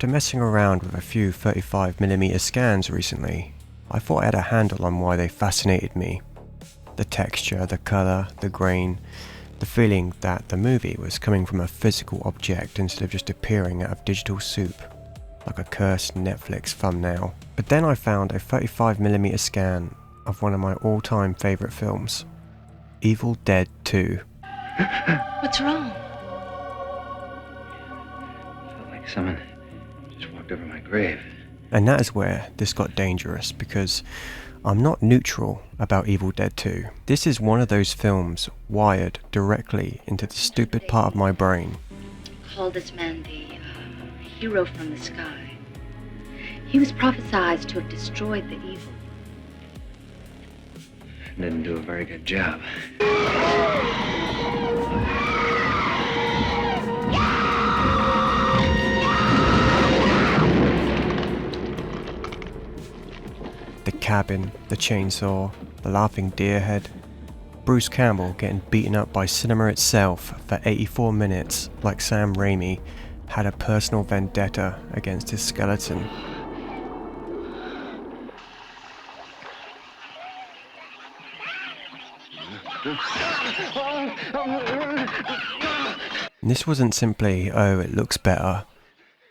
After messing around with a few 35mm scans recently, I thought I had a handle on why they fascinated me. The texture, the colour, the grain, the feeling that the movie was coming from a physical object instead of just appearing out of digital soup, like a cursed Netflix thumbnail. But then I found a 35mm scan of one of my all-time favourite films, Evil Dead 2. What's wrong? Felt like someone just walked over my grave. And that is where this got dangerous, because I'm not neutral about Evil Dead 2. This is one of those films wired directly into the stupid part of my brain. Called this man the hero from the sky. He was prophesied to have destroyed the evil. Didn't do a very good job. The cabin, the chainsaw, the laughing deer head. Bruce Campbell getting beaten up by cinema itself for 84 minutes like Sam Raimi had a personal vendetta against his skeleton. And this wasn't simply, oh, it looks better.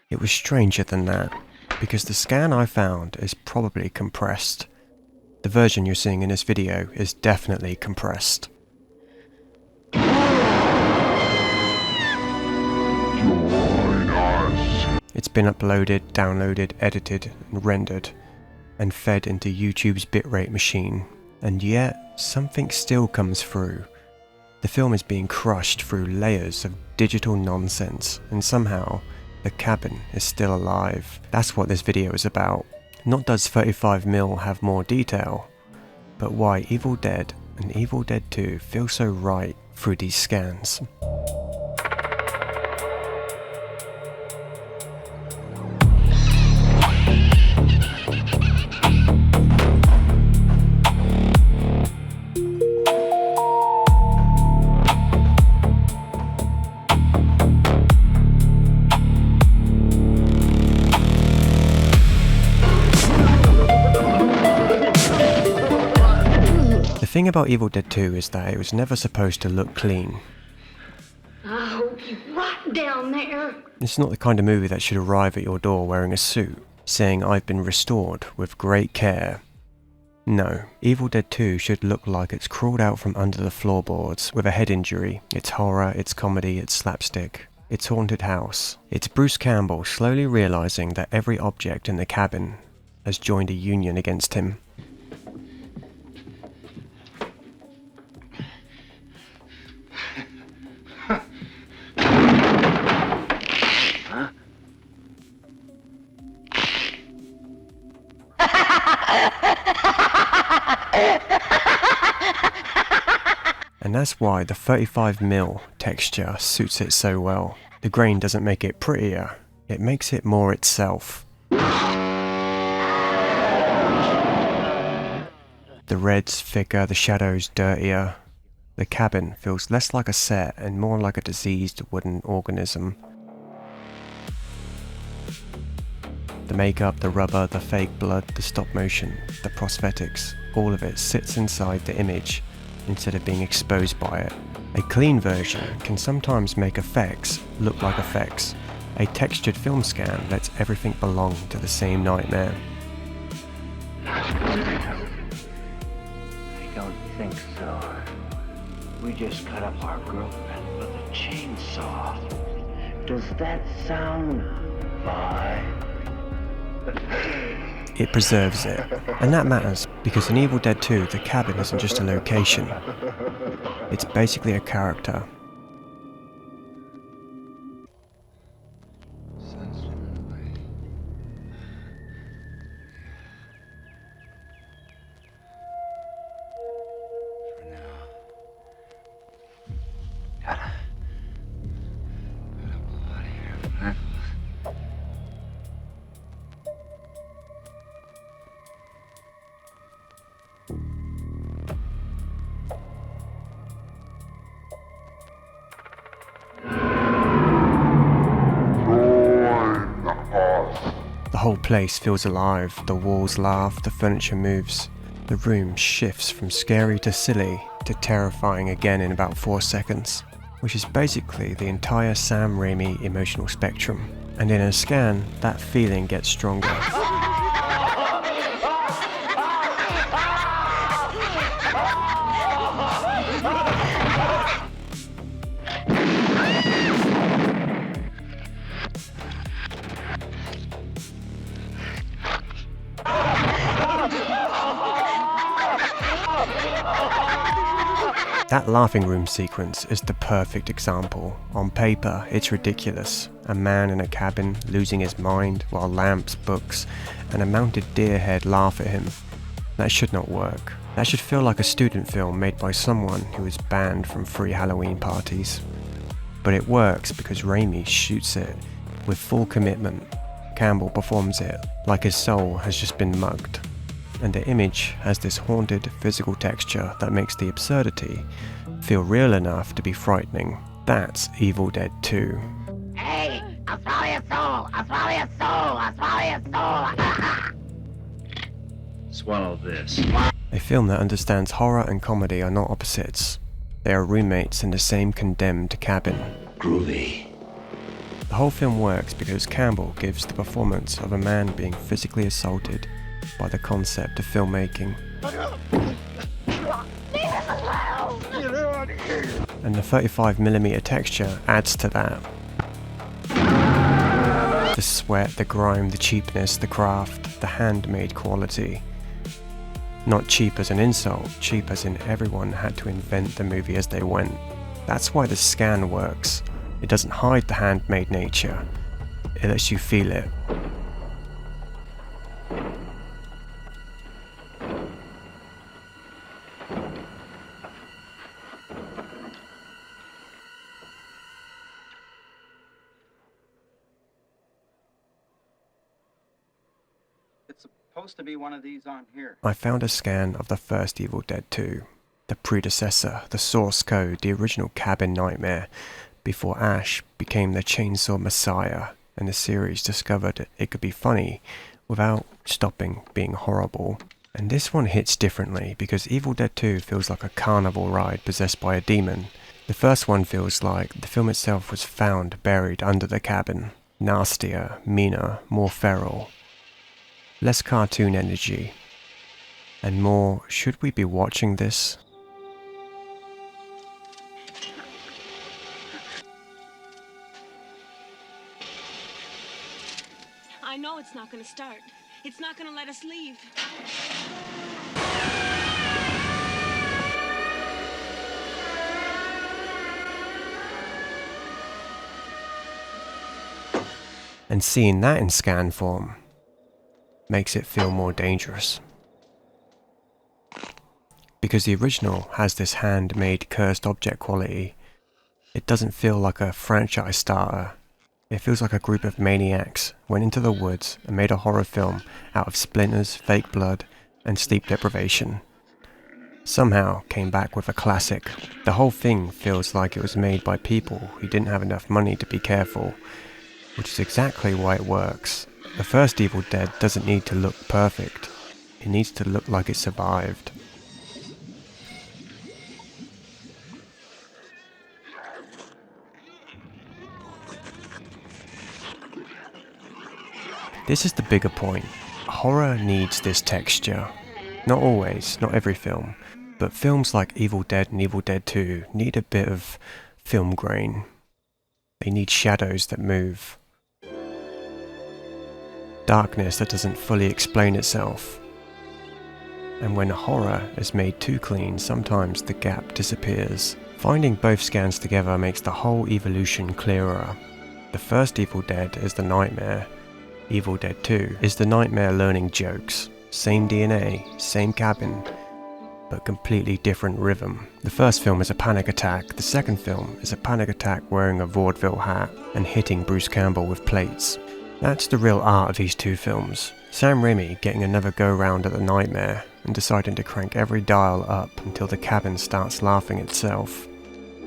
It was stranger than that, because the scan I found is probably compressed. The version you're seeing in this video is definitely compressed. It's been uploaded, downloaded, edited, and rendered, and fed into YouTube's bitrate machine, and yet something still comes through. The film is being crushed through layers of digital nonsense, and somehow the cabin is still alive. That's what this video is about. Not does 35mm have more detail, but why Evil Dead and Evil Dead 2 feel so right through these scans. The thing about Evil Dead 2 is that it was never supposed to look clean. I hope you rot down there. It's not the kind of movie that should arrive at your door wearing a suit, saying I've been restored with great care. No, Evil Dead 2 should look like it's crawled out from under the floorboards with a head injury. It's horror, it's comedy, it's slapstick. It's haunted house. It's Bruce Campbell slowly realising that every object in the cabin has joined a union against him. And that's why the 35mm texture suits it so well. The grain doesn't make it prettier, it makes it more itself. The red's thicker, the shadows dirtier. The cabin feels less like a set and more like a diseased wooden organism. The makeup, the rubber, the fake blood, the stop motion, the prosthetics, all of it sits inside the image instead of being exposed by it. A clean version can sometimes make effects look like effects. A textured film scan lets everything belong to the same nightmare. I don't think so. We just cut up our girlfriend with a chainsaw. Does that sound fine? It preserves it, and that matters because in Evil Dead 2 the cabin isn't just a location, it's basically a character. The whole place feels alive, the walls laugh, the furniture moves. The room shifts from scary to silly to terrifying again in about 4 seconds, which is basically the entire Sam Raimi emotional spectrum. And in a scan, that feeling gets stronger. That laughing room sequence is the perfect example. On paper, it's ridiculous. A man in a cabin losing his mind while lamps, books, and a mounted deer head laugh at him. That should not work. That should feel like a student film made by someone who is banned from free Halloween parties. But it works because Raimi shoots it with full commitment. Campbell performs it like his soul has just been mugged. And the image has this haunted physical texture that makes the absurdity feel real enough to be frightening. That's Evil Dead 2. Hey, I'll swallow your soul! I'll swallow your soul! I'll swallow your soul! Swallow this. A film that understands horror and comedy are not opposites. They are roommates in the same condemned cabin. Groovy. The whole film works because Campbell gives the performance of a man being physically assaulted by the concept of filmmaking. And the 35mm texture adds to that. The sweat, the grime, the cheapness, the craft, the handmade quality. Not cheap as an insult, cheap as in everyone had to invent the movie as they went. That's why the scan works. It doesn't hide the handmade nature. It lets you feel it. It's supposed to be one of these on here. I found a scan of the first Evil Dead 2, the predecessor, the source code, the original cabin nightmare, before Ash became the chainsaw messiah and the series discovered it could be funny without stopping being horrible. And this one hits differently because Evil Dead 2 feels like a carnival ride possessed by a demon. The first one feels like the film itself was found buried under the cabin. Nastier, meaner, more feral. Less cartoon energy. And more, should we be watching this? I know it's not gonna start. It's not gonna let us leave. And seeing that in scan form makes it feel more dangerous. Because the original has this handmade cursed object quality, it doesn't feel like a franchise starter. It feels like a group of maniacs went into the woods and made a horror film out of splinters, fake blood, and sleep deprivation. Somehow came back with a classic. The whole thing feels like it was made by people who didn't have enough money to be careful, which is exactly why it works. The first Evil Dead doesn't need to look perfect. It needs to look like it survived. This is the bigger point. Horror needs this texture. Not always, not every film, but films like Evil Dead and Evil Dead 2 need a bit of film grain. They need shadows that move. Darkness that doesn't fully explain itself. And when horror is made too clean, sometimes the gap disappears. Finding both scans together makes the whole evolution clearer. The first Evil Dead is the nightmare. Evil Dead 2 is the nightmare learning jokes. Same DNA, same cabin, but completely different rhythm. The first film is a panic attack. The second film is a panic attack wearing a vaudeville hat and hitting Bruce Campbell with plates. That's the real art of these two films. Sam Raimi getting another go-round at the nightmare and deciding to crank every dial up until the cabin starts laughing itself.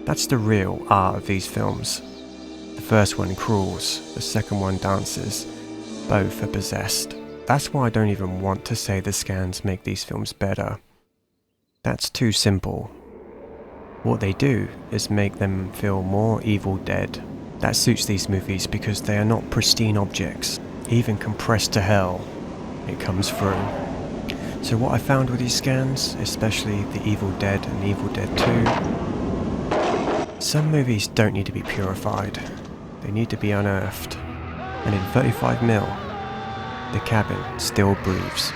That's the real art of these films. The first one crawls, the second one dances, both are possessed. That's why I don't even want to say the scans make these films better. That's too simple. What they do is make them feel more Evil Dead. That suits these movies because they are not pristine objects. Even compressed to hell, it comes through. So what I found with these scans, especially the Evil Dead and Evil Dead 2, some movies don't need to be purified. They need to be unearthed. And in 35mm, the cabin still breathes.